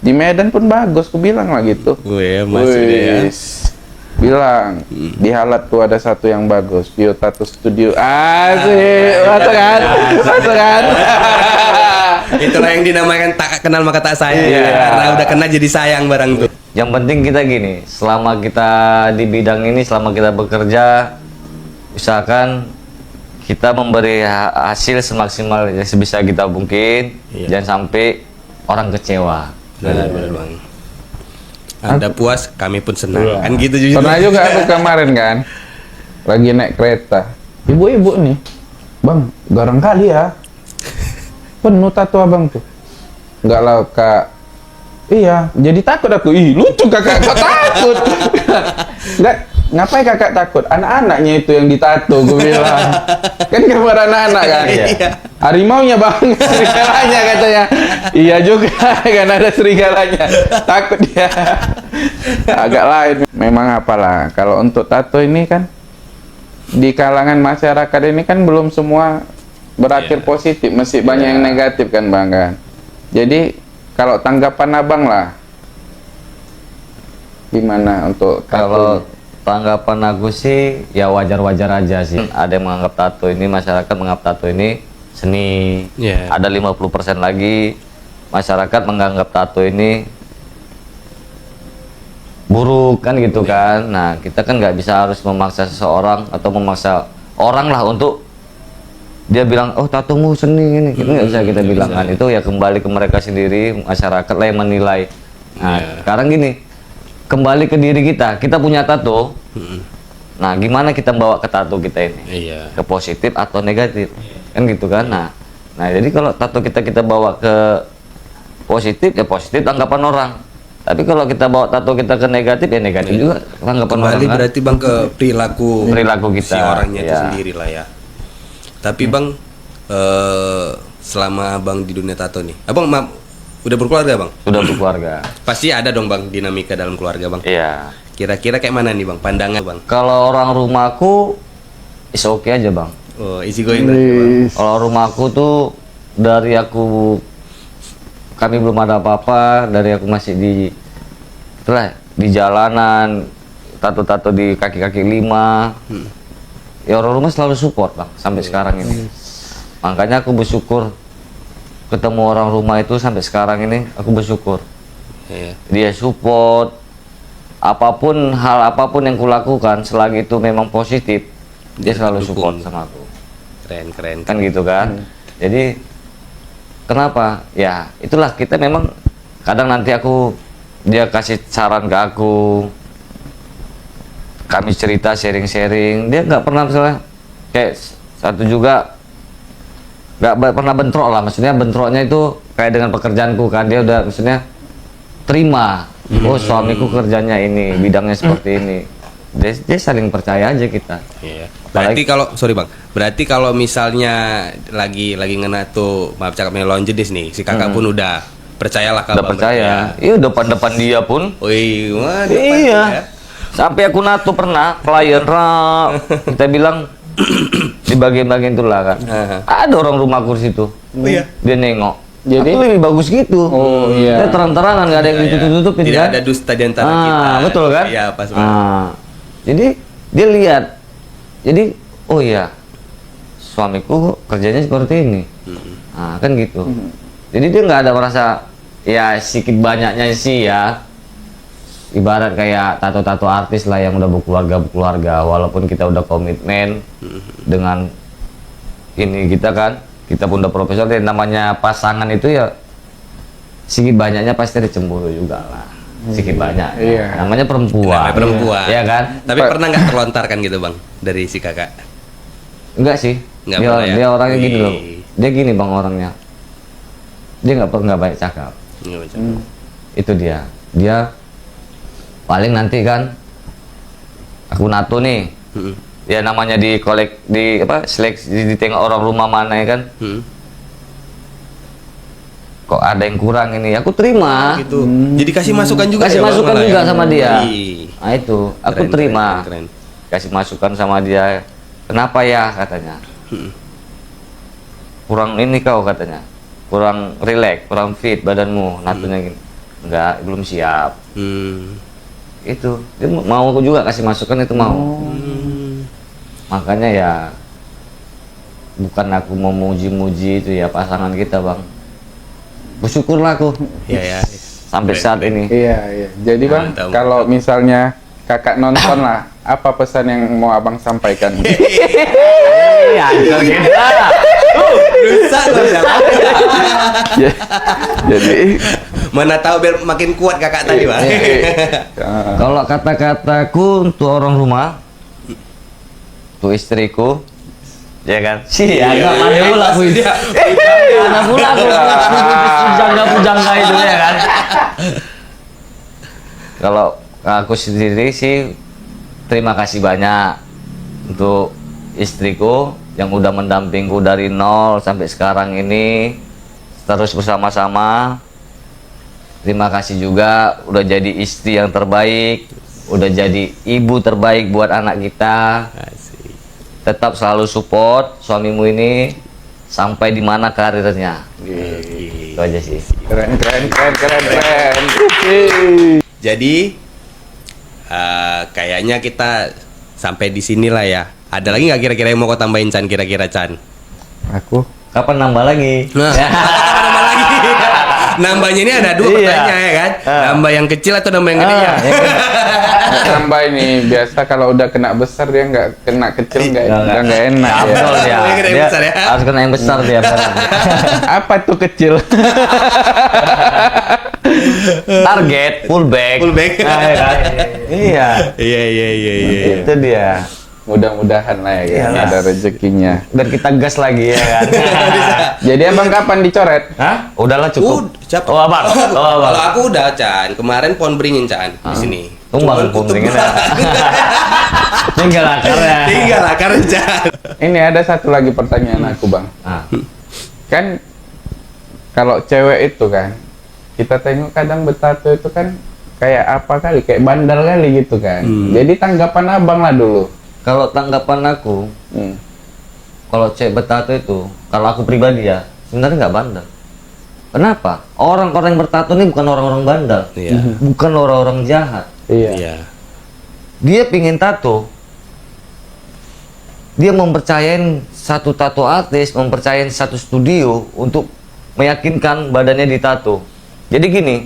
Di Medan pun bagus, aku bilang lah gitu. Gue masuk dia ya. Wis. Bilang di Halat tuh ada satu yang bagus, Vio Tattoo Studio. Asik, masuk kan? Masuk kan? Itulah yang dinamakan tak kenal maka tak sayang. Iya. Karena udah kena jadi sayang barang tuh. Yang penting kita gini, selama kita di bidang ini, selama kita bekerja, usahakan kita memberi hasil semaksimal yang sebisa kita mungkin. Iya. Jangan sampai orang kecewa. Benar bang. Anda puas, kami pun senang. Kan gitu juga. Pernah juga aku kemarin kan, lagi naik kereta. Ibu-ibu nih, Bang, garang kali ya. Penuh tato abang tuh. Enggak lah kak. Iya, jadi takut aku. Ih, lucu kakak, kok takut? Enggak, ngapain kakak takut? Anak-anaknya itu yang ditato, gue bilang. Kan gambar anak-anak kan? Iya. Harimaunya bang, serigalanya katanya. Iya juga, kan ada serigalanya. Takut dia. Agak lain. Memang apalah, kalau untuk tato ini kan, di kalangan masyarakat ini kan belum semua berakhir positif, masih banyak yang negatif kan bang kan. Jadi kalau tanggapan abang lah, gimana untuk Kalau tato? tanggapan aku sih ya wajar-wajar aja sih. Ada yang menganggap tato ini, masyarakat menganggap tato ini seni. Iya. Ada 50% lagi masyarakat menganggap tato ini buruk kan gitu kan. Nah, kita kan nggak bisa harus memaksa seseorang atau memaksa orang lah untuk dia bilang, oh tatomu seni ini. Kita nggak bisa kita bilang kan. Itu ya kembali ke mereka sendiri, masyarakat lah yang menilai. Nah, sekarang gini, kembali ke diri kita. Kita punya tato. Nah, gimana kita bawa ke tato kita ini? Iya. Ke positif atau negatif? Kan gitu kan. Nah, jadi kalau tato kita bawa ke positif, ya positif tanggapan orang. Tapi kalau kita bawa tato kita ke negatif, ya negatif juga tanggapan orang. Kembali kan? berarti bang ke perilaku Perilaku kita, si orangnya itu ya. sendiri lah ya. Tapi bang, selama Abang di dunia tato nih. Abang udah berkeluarga, Bang? Sudah berkeluarga. Pasti ada dong, Bang, dinamika dalam keluarga, Bang. Iya. Kira-kira kayak mana nih, Bang? Pandangan, Bang? Kalau orang rumahku is oke aja, Bang. Oh, easy going berarti, Bang. Kalau rumahku tuh dari kami belum ada apa-apa, dari aku masih di jalanan, tato-tato di kaki-kaki 5. Ya orang rumah selalu support, Bang, sampai sekarang ini. Makanya aku bersyukur ketemu orang rumah itu sampai sekarang ini, aku bersyukur. Iya. Dia support hal apapun yang kulakukan, selagi itu memang positif, dia selalu support sama aku. Keren. Kan gitu kan. Jadi kenapa? Ya itulah, kita memang kadang nanti dia kasih saran ke aku, kami cerita sharing, dia nggak pernah misalnya kayak satu juga nggak pernah bentrok lah, maksudnya bentroknya itu kayak dengan pekerjaanku kan, dia udah maksudnya terima, oh suamiku kerjanya ini, bidangnya seperti ini, dia saling percaya aja kita. Iya. Berarti berarti kalau misalnya lagi ngena tuh, maaf cakapnya lawan jenis nih, si kakak pun udah percayalah ke Udah Abang. percaya, iya depan dia pun. Wih, wah, Iya. Sampai aku nato pernah klien kita bilang di bagian-bagian itulah kan. Ada orang rumahku di situ. Oh iya. Dia nengok. Jadi? Aku lebih bagus gitu. Oh, iya. Dia terang-terangan, nggak ada yang ditutup-tutupin Tidak kan. ada dusta di antara kita. Betul kan? Iya, pas banget. Jadi dia lihat. Jadi oh iya, suamiku kerjanya seperti ini. Kan gitu. Jadi dia nggak ada merasa, ya sedikit banyaknya sih ya. Ibarat kayak tato-tato artis lah yang udah berkeluarga, walaupun kita udah komitmen dengan ini kita pun udah profesional, namanya pasangan itu ya sedikit banyaknya pasti ada cemburu juga lah, sedikit banyak. Iya. Namanya perempuan. Iya kan? Tapi pernah nggak terlontarkan gitu, Bang, dari si kakak? Enggak sih. Nggak dia, pernah ya? dia orangnya gini loh. Wih. Dia gini Bang orangnya. Dia nggak banyak cakap. Nggak baca. Itu dia. Dia paling nanti kan aku nato nih. Ya namanya seleksi ditengok orang rumah mana ya kan. Kok ada yang kurang ini, aku terima. Gitu. Jadi kasih masukan juga Kasih ya, Bang, masukan malah juga ya? sama dia. Wih. Nah itu, aku Keren, terima. keren. Kasih masukan sama dia. Kenapa ya katanya? Kurang ini kau katanya. Kurang rileks, kurang fit badanmu, natunya gini. Enggak, belum siap. Itu dia mau aku juga kasih masukan, itu mau. Makanya ya bukan aku mau muji-muji itu ya pasangan kita, Bang. Bersyukurlah aku Iya ya. sampai saat ini. Iya. Jadi Bang, Mantap. kalau misalnya kakak nonton lah, apa pesan yang mau Abang sampaikan? Iya, Rusak loh, Ya, jadi mana tahu biar makin kuat kakak tadi, Bang. kalau kata-kataku untuk orang rumah, untuk istriku, ya kan? Agak ada pula aku itu. Ada pula aku pujangga itu ya kan. Kalau aku sendiri sih terima kasih banyak untuk istriku yang udah mendampingku dari nol sampai sekarang ini, terus bersama-sama. Terima kasih juga udah jadi istri yang terbaik, udah jadi ibu terbaik buat anak kita. Asik. Tetap selalu support suamimu ini sampai di mana karirnya. Itu aja sih. keren. Jadi kayaknya kita sampai di sinilah ya. Ada lagi nggak kira-kira yang mau kau tambahin, Chan? Kira-kira, Chan? Aku Kapan nambah lagi? Nah, nambah lagi. Nambahnya ini ada dua Iya. pertanyaan ya kan? Nambah yang kecil atau nambah yang gede ya? nambah ini biasa kalau udah kena besar dia nggak kena kecil nggak Nggak. nggak enak ya. Betul dia. Yang kena yang Dia besar ya? harus kena yang besar dia. Apa tuh kecil? Target fullback. Fullback. Nah, ya kan? Iya. Iya. Itu dia. Mudah-mudahan lah ya kan, Iyalah. ada rezekinya. Biar kita gas lagi ya kan. Jadi Abang kapan dicoret? Hah? Udahlah cukup. Siapa? Oh, Abang. Kalau aku udah, Chan. Kemarin pohon beringin, Chan, di sini. Tumbang Cuman pohon beringin. tumbang. Tinggal akarnya. Tinggal akarnya, Chan. ini ada satu lagi pertanyaan aku bang. Nah, Kan kalau cewek itu kan, kita tengok kadang bertato itu kan kayak apa kali, kayak bandal kali gitu kan. Jadi tanggapan abang lah dulu. kalau tanggapan aku, Hmm. kalau cewek bertato itu, kalau aku pribadi ya, sebenarnya nggak bandel. Kenapa? Orang-orang yang bertato ini bukan orang-orang bandel, Iya. bukan orang-orang jahat. Iya. Iya. Dia pingin tato, dia mempercayain satu tato artis, mempercayain satu studio untuk meyakinkan badannya ditato. Jadi gini,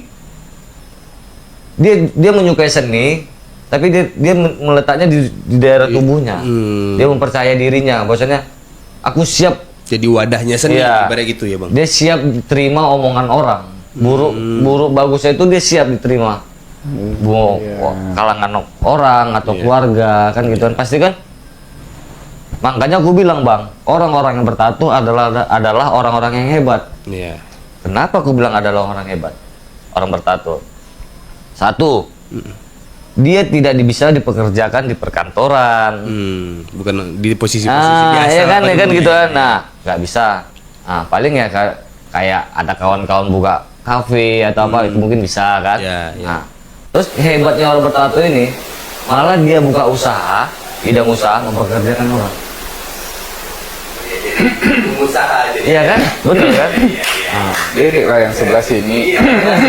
dia menyukai seni, tapi dia meletaknya di daerah tubuhnya. Dia mempercaya dirinya, bahwasanya aku siap. Jadi wadahnya sendiri, Iya. ibarat gitu ya bang. Dia siap diterima omongan orang. Buruk bagusnya itu dia siap diterima. Kalangan orang atau keluarga kan gitu kan, pasti kan. Makanya aku bilang bang, orang-orang yang bertato adalah orang-orang yang hebat. Iya. Kenapa aku bilang adalah orang hebat? Orang bertato. Satu, dia tidak bisa dipekerjakan di perkantoran. Bukan di posisi Nah, biasa. ya kan, apa ya kan dulu gitu ya. kan. Nah, nggak bisa. Nah, paling ya kayak ada kawan-kawan buka kafe atau apa itu mungkin bisa kan. Ya, ya. Nah, terus hebatnya orang bertato ini malah dia buka usaha, bidang usaha mempekerjakan orang. Pengusaha jadi. Iya kan? Betul kan? Nah, diri lah yang sebelah sini. Iya,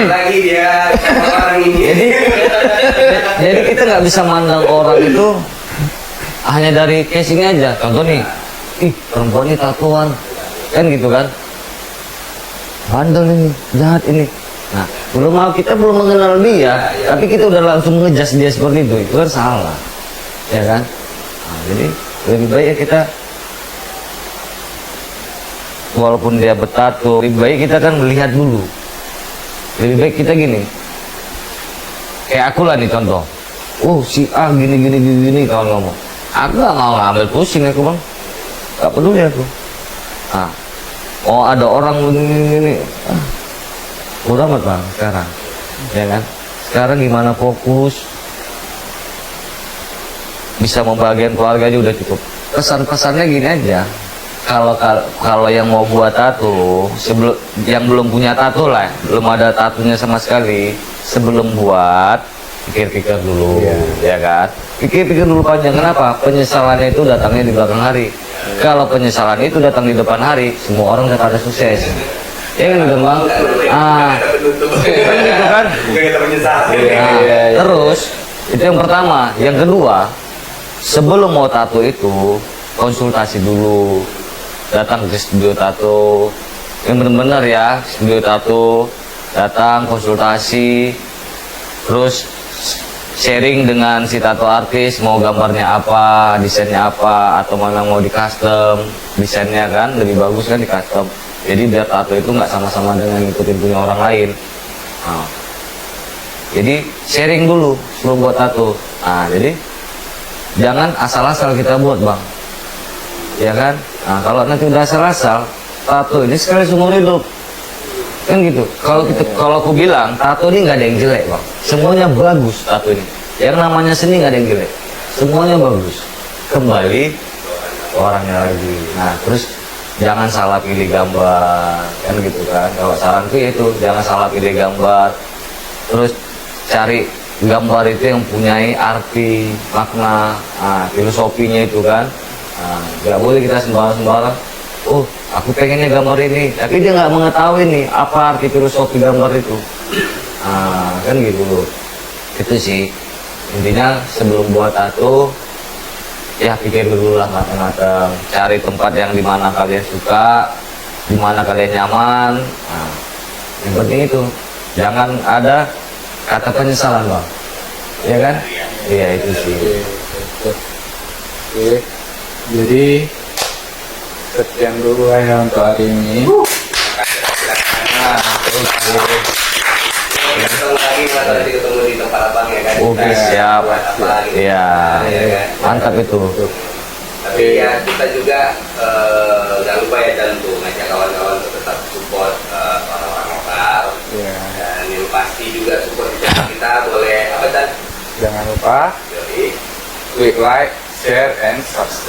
lagi dia sama orang ini. Jadi kita nggak bisa mandang orang itu hanya dari casing aja. Contoh nih, ih perempuan ini tatoan, kan gitu kan? Bandel ini, jahat ini. Nah, kita belum mengenal dia, tapi kita udah langsung ngejudge dia seperti itu kan salah, ya kan? Nah, jadi lebih baik ya kita, walaupun dia bertato, lebih baik kita kan melihat dulu. Lebih baik kita gini, kayak aku lah nih contoh. Oh si A gini kalau ngomong, aku gak mau ngambil pusing aku bang, gak peduli aku. Nah, oh ada orang begini, udah amat bang sekarang, ya kan? Sekarang gimana fokus, bisa membahagiakan keluarga aja udah cukup. Pesan-pesannya gini aja, kalau yang mau buat tato, sebelum yang belum punya tato lah, belum ada tatonya sama sekali, sebelum buat pikir-pikir dulu, ya kan? Pikir-pikir dulu panjang. Kenapa? Penyesalannya itu datangnya di belakang hari. Kalau penyesalan itu datang di depan hari, semua orang udah pada sukses. Ya kan gitu bang? Kan gitu kan? Nah, terus itu yang pertama. Yang kedua, sebelum mau tato itu konsultasi dulu, datang ke studio tato yang benar-benar ya, studio tato, datang konsultasi, terus sharing dengan si tato artis mau gambarnya apa, desainnya apa, atau mana mau di custom desainnya kan lebih bagus kan di custom. Jadi biar tato itu nggak sama-sama dengan ngikutin punya orang lain. Nah, jadi sharing dulu sebelum buat tato. Nah, jadi jangan asal-asal kita buat bang, ya kan? Nah, kalau nanti udah asal-asal, tato ini sekali seumur hidup kan gitu. Kalau aku bilang tato ini nggak ada yang jelek bang, semuanya bagus tato ini. Yang namanya seni nggak ada yang jelek, semuanya bagus. Kembali orangnya lagi. Nah, terus jangan salah pilih gambar kan gitu kan. Kalau saranku ya itu jangan salah pilih gambar, terus cari gambar itu yang punyai arti, makna, filosofinya itu kan. Nggak boleh kita sembarang-sembarang. Oh, aku pengennya gambar ini, tapi dia nggak mengetahui nih apa arti filosofi gambar itu. Kan gitu loh. Itu sih intinya sebelum buat tato, ya pikir dulu lah matang-matang. Cari tempat yang dimana kalian suka, dimana kalian nyaman. Yang penting itu jangan ada kata penyesalan bang, ya kan? Iya itu sih. Oke. Jadi sekian dulu ya untuk hari ini. Ketemu lagi nanti ketemu di tempat abang ya kan. Oke siap. Iya. Mantap itu. Tapi ya kita juga jangan lupa ya jangan tuh ngajak kawan-kawan untuk tetap support orang-orang lokal. Ya, Dan yang pasti juga support kita boleh apa dan jangan lupa jadi klik like, share, and subscribe.